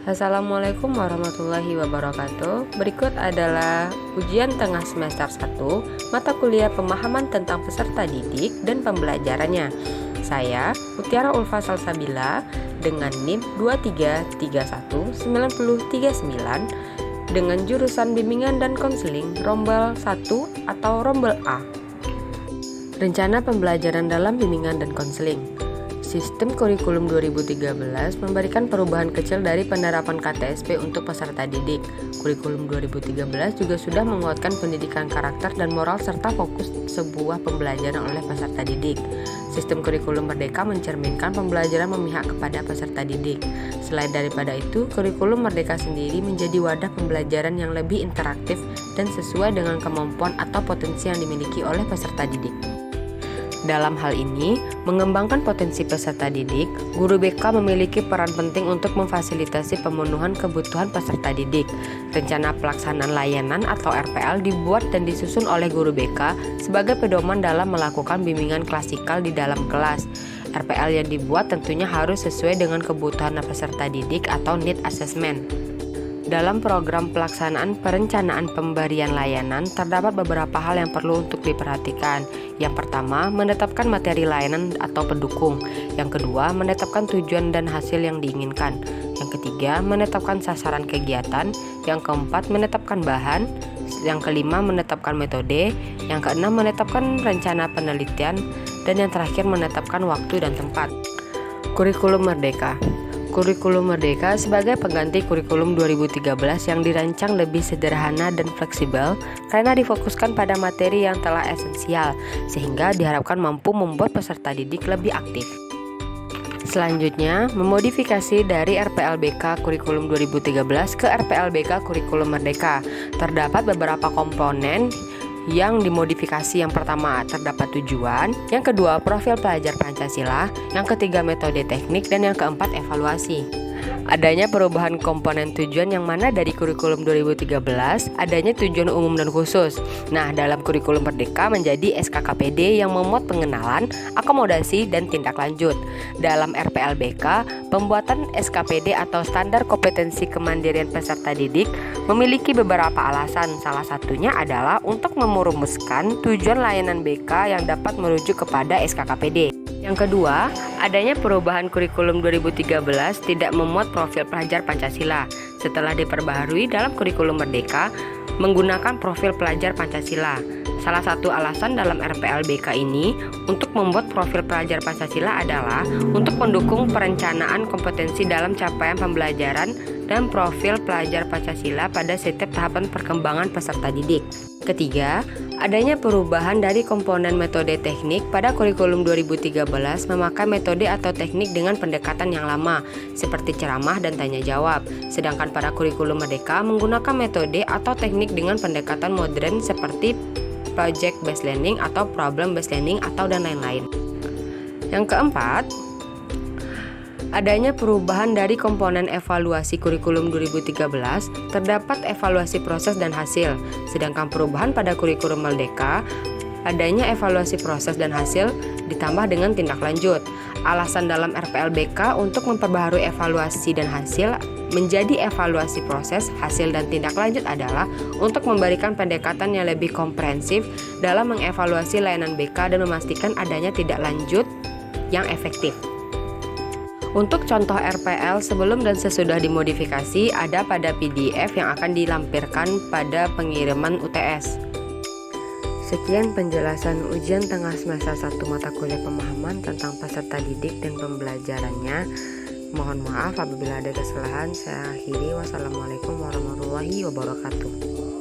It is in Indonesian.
Assalamualaikum warahmatullahi wabarakatuh. Berikut adalah ujian tengah semester 1 mata kuliah pemahaman tentang peserta didik dan pembelajarannya. Saya Mutiara Ulfa Salsabila dengan NIM 23319039 dengan jurusan bimbingan dan konseling rombel 1 atau rombel A. Rencana pembelajaran dalam bimbingan dan konseling. Sistem kurikulum 2013 memberikan perubahan kecil dari penerapan KTSP untuk peserta didik. Kurikulum 2013 juga sudah menguatkan pendidikan karakter dan moral serta fokus sebuah pembelajaran oleh peserta didik. Sistem kurikulum Merdeka mencerminkan pembelajaran memihak kepada peserta didik. Selain daripada itu, kurikulum Merdeka sendiri menjadi wadah pembelajaran yang lebih interaktif dan sesuai dengan kemampuan atau potensi yang dimiliki oleh peserta didik. Dalam hal ini, mengembangkan potensi peserta didik, guru BK memiliki peran penting untuk memfasilitasi pemenuhan kebutuhan peserta didik. Rencana pelaksanaan layanan atau RPL dibuat dan disusun oleh guru BK sebagai pedoman dalam melakukan bimbingan klasikal di dalam kelas. RPL yang dibuat tentunya harus sesuai dengan kebutuhan peserta didik atau need assessment. Dalam program pelaksanaan perencanaan pemberian layanan, terdapat beberapa hal yang perlu untuk diperhatikan. Yang pertama, menetapkan materi layanan atau pendukung. Yang kedua, menetapkan tujuan dan hasil yang diinginkan. Yang ketiga, menetapkan sasaran kegiatan. Yang keempat, menetapkan bahan. Yang kelima, menetapkan metode. Yang keenam, menetapkan rencana penelitian. Dan yang terakhir, menetapkan waktu dan tempat. Kurikulum Merdeka. Kurikulum Merdeka sebagai pengganti kurikulum 2013 yang dirancang lebih sederhana dan fleksibel karena difokuskan pada materi yang telah esensial, sehingga diharapkan mampu membuat peserta didik lebih aktif. Selanjutnya, memodifikasi dari RPLBK kurikulum 2013 ke RPLBK kurikulum Merdeka. Terdapat beberapa komponen yang dimodifikasi. Yang pertama, terdapat tujuan. Yang kedua, profil pelajar Pancasila. Yang ketiga, metode teknik. Dan yang keempat, evaluasi. Adanya perubahan komponen tujuan yang mana dari kurikulum 2013 adanya tujuan umum dan khusus. Nah, dalam kurikulum Merdeka menjadi SKKPD yang memuat pengenalan, akomodasi, dan tindak lanjut. Dalam RPLBK, pembuatan SKPD atau standar kompetensi kemandirian peserta didik memiliki beberapa alasan. Salah satunya adalah untuk merumuskan tujuan layanan BK yang dapat merujuk kepada SKKPD. Yang kedua, adanya perubahan kurikulum 2013 tidak memuat profil pelajar Pancasila. Setelah diperbaharui dalam kurikulum Merdeka menggunakan profil pelajar Pancasila. Salah satu alasan dalam RPLBK ini untuk membuat profil pelajar Pancasila adalah untuk mendukung perencanaan kompetensi dalam capaian pembelajaran dan profil pelajar Pancasila pada setiap tahapan perkembangan peserta didik. Ketiga, adanya perubahan dari komponen metode teknik. Pada kurikulum 2013 memakai metode atau teknik dengan pendekatan yang lama, seperti ceramah dan tanya jawab. Sedangkan pada kurikulum Merdeka menggunakan metode atau teknik dengan pendekatan modern seperti project based learning atau problem based learning atau dan lain-lain. Yang keempat, adanya perubahan dari komponen evaluasi kurikulum 2013, terdapat evaluasi proses dan hasil. Sedangkan perubahan pada kurikulum Merdeka, adanya evaluasi proses dan hasil ditambah dengan tindak lanjut. Alasan dalam RPLBK untuk memperbaharui evaluasi dan hasil menjadi evaluasi proses, hasil, dan tindak lanjut adalah untuk memberikan pendekatan yang lebih komprehensif dalam mengevaluasi layanan BK dan memastikan adanya tindak lanjut yang efektif. Untuk contoh RPL sebelum dan sesudah dimodifikasi ada pada PDF yang akan dilampirkan pada pengiriman UTS. Sekian penjelasan ujian tengah semester 1 mata kuliah pemahaman tentang peserta didik dan pembelajarannya. Mohon maaf apabila ada kesalahan. Saya akhiri. Wassalamualaikum warahmatullahi wabarakatuh.